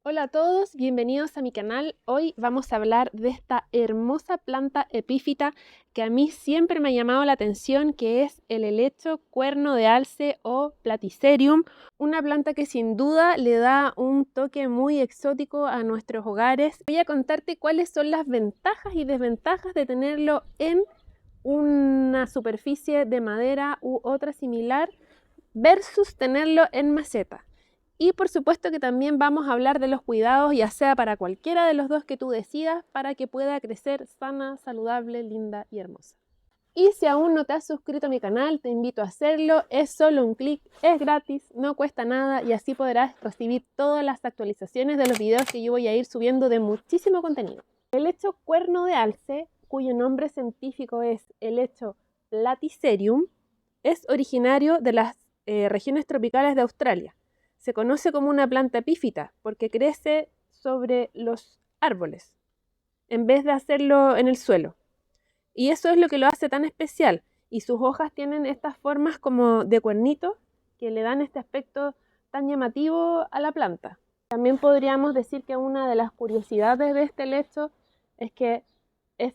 Hola a todos, bienvenidos a mi canal. Hoy vamos a hablar de esta hermosa planta epífita que a mí siempre me ha llamado la atención, que es el helecho cuerno de alce o Platycerium, una planta que sin duda le da un toque muy exótico a nuestros hogares. Voy a contarte cuáles son las ventajas y desventajas de tenerlo en una superficie de madera u otra similar versus tenerlo en maceta. Y por supuesto que también vamos a hablar de los cuidados, ya sea para cualquiera de los dos que tú decidas, para que pueda crecer sana, saludable, linda y hermosa. Y si aún no te has suscrito a mi canal, te invito a hacerlo. Es solo un clic, es gratis, no cuesta nada y así podrás recibir todas las actualizaciones de los videos que yo voy a ir subiendo de muchísimo contenido. El helecho cuerno de alce, cuyo nombre científico es helecho Platycerium, es originario de las regiones tropicales de Australia. Se conoce como una planta epífita porque crece sobre los árboles en vez de hacerlo en el suelo. Y eso es lo que lo hace tan especial. Y sus hojas tienen estas formas como de cuernito que le dan este aspecto tan llamativo a la planta. También podríamos decir que una de las curiosidades de este helecho es que es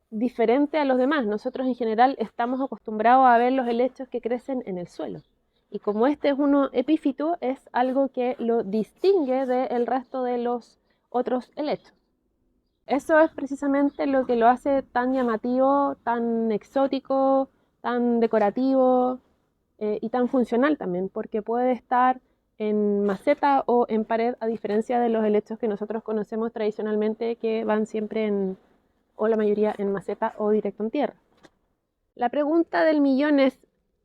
diferente a los demás. Nosotros en general estamos acostumbrados a ver los helechos que crecen en el suelo. Y como este es uno epífito, es algo que lo distingue del resto de los otros helechos. Eso es precisamente lo que lo hace tan llamativo, tan exótico, tan decorativo y tan funcional también, porque puede estar en maceta o en pared, a diferencia de los helechos que nosotros conocemos tradicionalmente que van siempre o la mayoría en maceta o directo en tierra. La pregunta del millón es,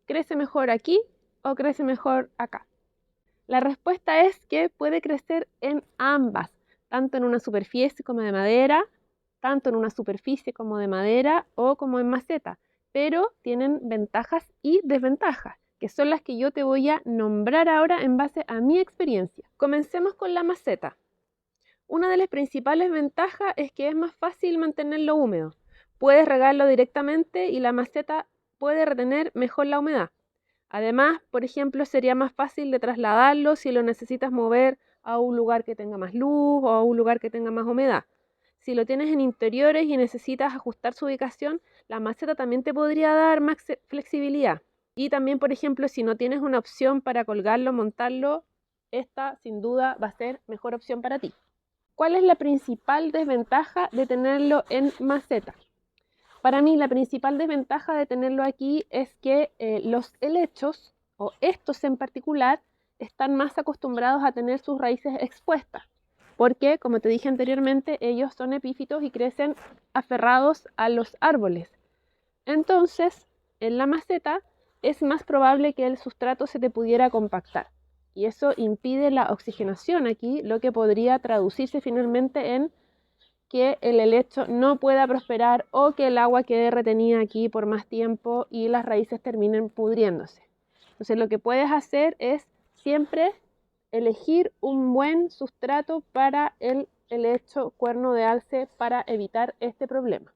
¿crece mejor aquí o crece mejor acá? La respuesta es que puede crecer en ambas, tanto en una superficie como de madera, tanto en una superficie como de madera o como en maceta, pero tienen ventajas y desventajas, que son las que yo te voy a nombrar ahora en base a mi experiencia. Comencemos con la maceta. Una de las principales ventajas es que es más fácil mantenerlo húmedo. Puedes regarlo directamente y la maceta puede retener mejor la humedad. Además, por ejemplo, sería más fácil de trasladarlo si lo necesitas mover a un lugar que tenga más luz o a un lugar que tenga más humedad. Si lo tienes en interiores y necesitas ajustar su ubicación, la maceta también te podría dar más flexibilidad. Y también, por ejemplo, si no tienes una opción para colgarlo, montarlo, esta sin duda va a ser mejor opción para ti. ¿Cuál es la principal desventaja de tenerlo en maceta? Para mí la principal desventaja de tenerlo aquí es que los helechos, o estos en particular, están más acostumbrados a tener sus raíces expuestas, porque, como te dije anteriormente, ellos son epífitos y crecen aferrados a los árboles. Entonces, en la maceta es más probable que el sustrato se te pudiera compactar. Y eso impide la oxigenación aquí, lo que podría traducirse finalmente en que el helecho no pueda prosperar o que el agua quede retenida aquí por más tiempo y las raíces terminen pudriéndose. Entonces lo que puedes hacer es siempre elegir un buen sustrato para el helecho cuerno de alce para evitar este problema.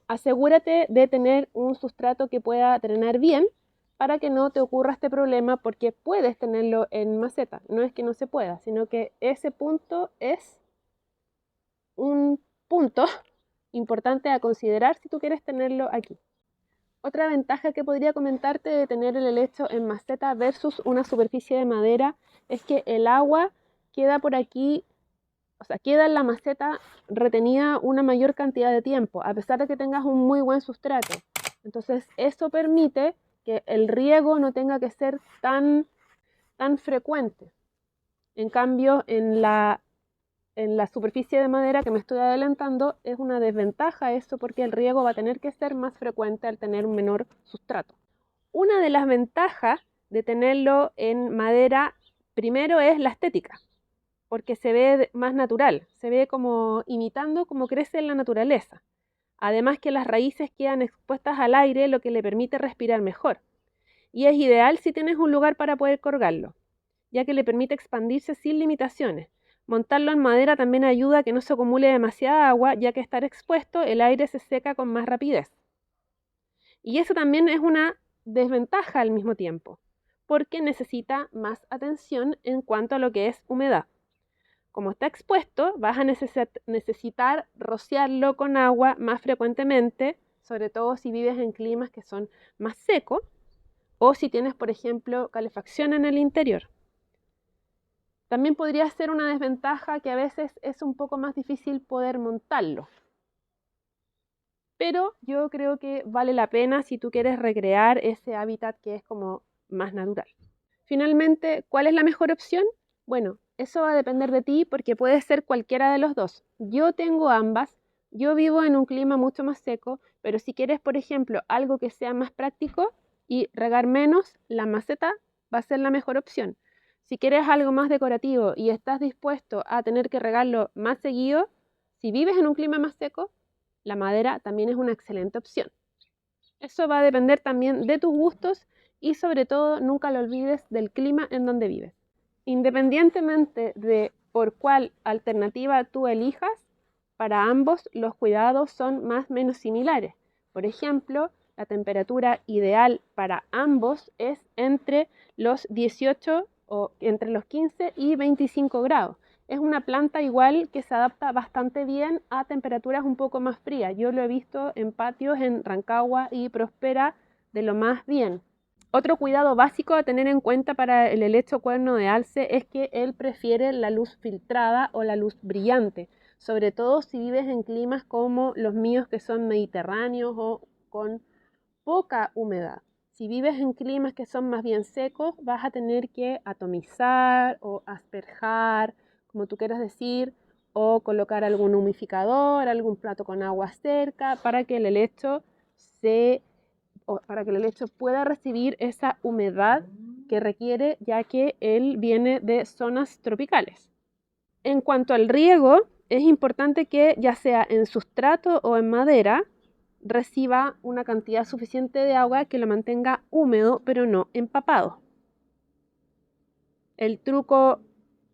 Asegúrate de tener un sustrato que pueda drenar bien para que no te ocurra este problema, porque puedes tenerlo en maceta. No es que no se pueda, sino que ese punto es un punto importante a considerar si tú quieres tenerlo aquí. Otra ventaja que podría comentarte de tener el helecho en maceta versus una superficie de madera es que el agua queda por aquí, o sea, queda en la maceta retenida una mayor cantidad de tiempo, a pesar de que tengas un muy buen sustrato. Entonces, eso permite que el riego no tenga que ser tan frecuente. En cambio, en la superficie de madera que me estoy adelantando es una desventaja eso, porque el riego va a tener que ser más frecuente al tener un menor sustrato. Una de las ventajas de tenerlo en madera primero es la estética, porque se ve más natural, se ve como imitando cómo crece en la naturaleza. Además que las raíces quedan expuestas al aire, lo que le permite respirar mejor. Y es ideal si tienes un lugar para poder colgarlo, ya que le permite expandirse sin limitaciones. Montarlo en madera también ayuda a que no se acumule demasiada agua, ya que estar expuesto el aire se seca con más rapidez. Y eso también es una desventaja al mismo tiempo, porque necesita más atención en cuanto a lo que es humedad. Como está expuesto, vas a necesitar rociarlo con agua más frecuentemente, sobre todo si vives en climas que son más secos o si tienes, por ejemplo, calefacción en el interior. También podría ser una desventaja que a veces es un poco más difícil poder montarlo. Pero yo creo que vale la pena si tú quieres recrear ese hábitat que es como más natural. Finalmente, ¿cuál es la mejor opción? Bueno, eso va a depender de ti porque puede ser cualquiera de los dos. Yo tengo ambas. Yo vivo en un clima mucho más seco, pero si quieres, por ejemplo, algo que sea más práctico y regar menos, la maceta va a ser la mejor opción. Si quieres algo más decorativo y estás dispuesto a tener que regarlo más seguido, si vives en un clima más seco, la madera también es una excelente opción. Eso va a depender también de tus gustos y sobre todo nunca lo olvides del clima en donde vives. Independientemente de por cuál alternativa tú elijas, para ambos los cuidados son más o menos similares. Por ejemplo, la temperatura ideal para ambos es entre los 18 o entre los 15 y 25 grados. Es una planta igual que se adapta bastante bien a temperaturas un poco más frías. Yo lo he visto en patios en Rancagua y prospera de lo más bien. Otro cuidado básico a tener en cuenta para el helecho cuerno de alce es que él prefiere la luz filtrada o la luz brillante, sobre todo si vives en climas como los míos que son mediterráneos o con poca humedad. Si vives en climas que son más bien secos, vas a tener que atomizar o asperjar, como tú quieras decir, o colocar algún humidificador, algún plato con agua cerca para que el helecho pueda recibir esa humedad que requiere, ya que él viene de zonas tropicales. En cuanto al riego, es importante que ya sea en sustrato o en madera, reciba una cantidad suficiente de agua que lo mantenga húmedo, pero no empapado. El truco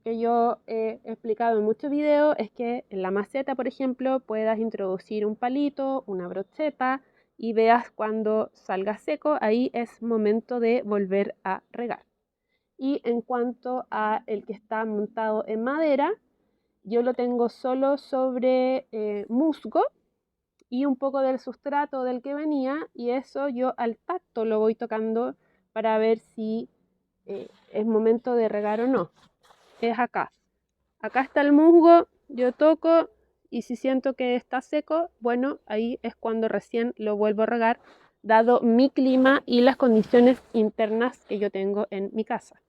que yo he explicado en muchos videos es que en la maceta, por ejemplo, puedas introducir un palito, una brocheta y veas cuando salga seco, ahí es momento de volver a regar. Y en cuanto a el que está montado en madera, yo lo tengo solo sobre musgo y un poco del sustrato del que venía, y eso yo al tacto lo voy tocando para ver si es momento de regar o no. Es acá. Acá está el musgo, yo toco y si siento que está seco, bueno, ahí es cuando recién lo vuelvo a regar, dado mi clima y las condiciones internas que yo tengo en mi casa.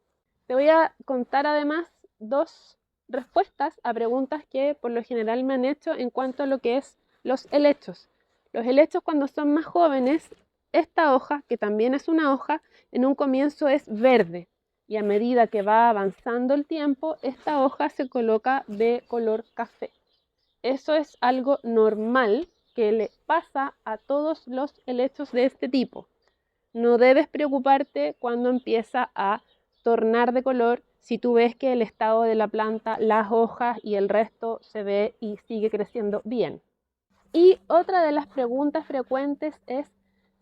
Te voy a contar además dos respuestas a preguntas que por lo general me han hecho en cuanto a lo que es los helechos. Los helechos cuando son más jóvenes, esta hoja, que también es una hoja, en un comienzo es verde y a medida que va avanzando el tiempo, esta hoja se coloca de color café. Eso es algo normal que le pasa a todos los helechos de este tipo. No debes preocuparte cuando empieza a tornar de color si tú ves que el estado de la planta, las hojas y el resto se ve y sigue creciendo bien. Y otra de las preguntas frecuentes es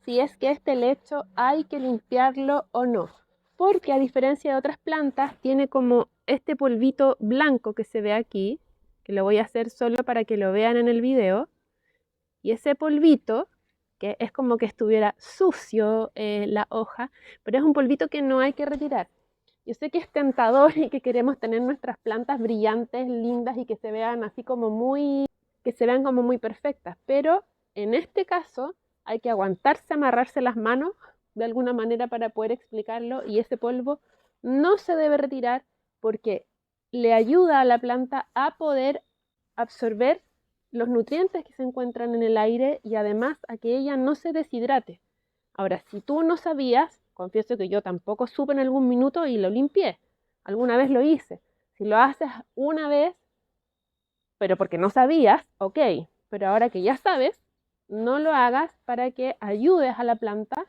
si es que este helecho hay que limpiarlo o no, porque a diferencia de otras plantas tiene como este polvito blanco que se ve aquí, que lo voy a hacer solo para que lo vean en el video, y ese polvito que es como que estuviera sucio la hoja, pero es un polvito que no hay que retirar. Yo sé que es tentador y que queremos tener nuestras plantas brillantes, lindas y que se vean así como muy perfectas, pero en este caso hay que aguantarse, amarrarse las manos de alguna manera para poder explicarlo, y ese polvo no se debe retirar porque le ayuda a la planta a poder absorber los nutrientes que se encuentran en el aire y además a que ella no se deshidrate. Ahora, si tú no sabías, confieso que yo tampoco supe en algún minuto y lo limpié. Alguna vez lo hice. Si lo haces una vez, pero porque no sabías, ok, pero ahora que ya sabes, no lo hagas para que ayudes a la planta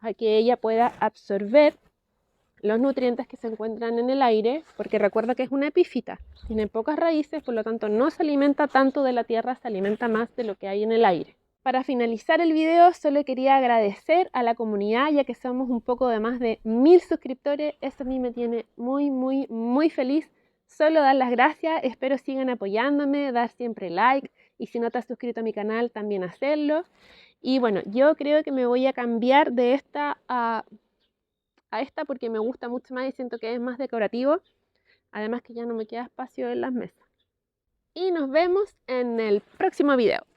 a que ella pueda absorber los nutrientes que se encuentran en el aire, porque recuerda que es una epífita, tiene pocas raíces, por lo tanto no se alimenta tanto de la tierra, se alimenta más de lo que hay en el aire. Para finalizar el video, solo quería agradecer a la comunidad, ya que somos un poco de más de 1000 suscriptores. Eso a mí me tiene muy feliz Solo dar las gracias, espero sigan apoyándome, dar siempre like y si no te has suscrito a mi canal también hacerlo. Y bueno, yo creo que me voy a cambiar de esta a esta porque me gusta mucho más y siento que es más decorativo. Además que ya no me queda espacio en las mesas. Y nos vemos en el próximo video.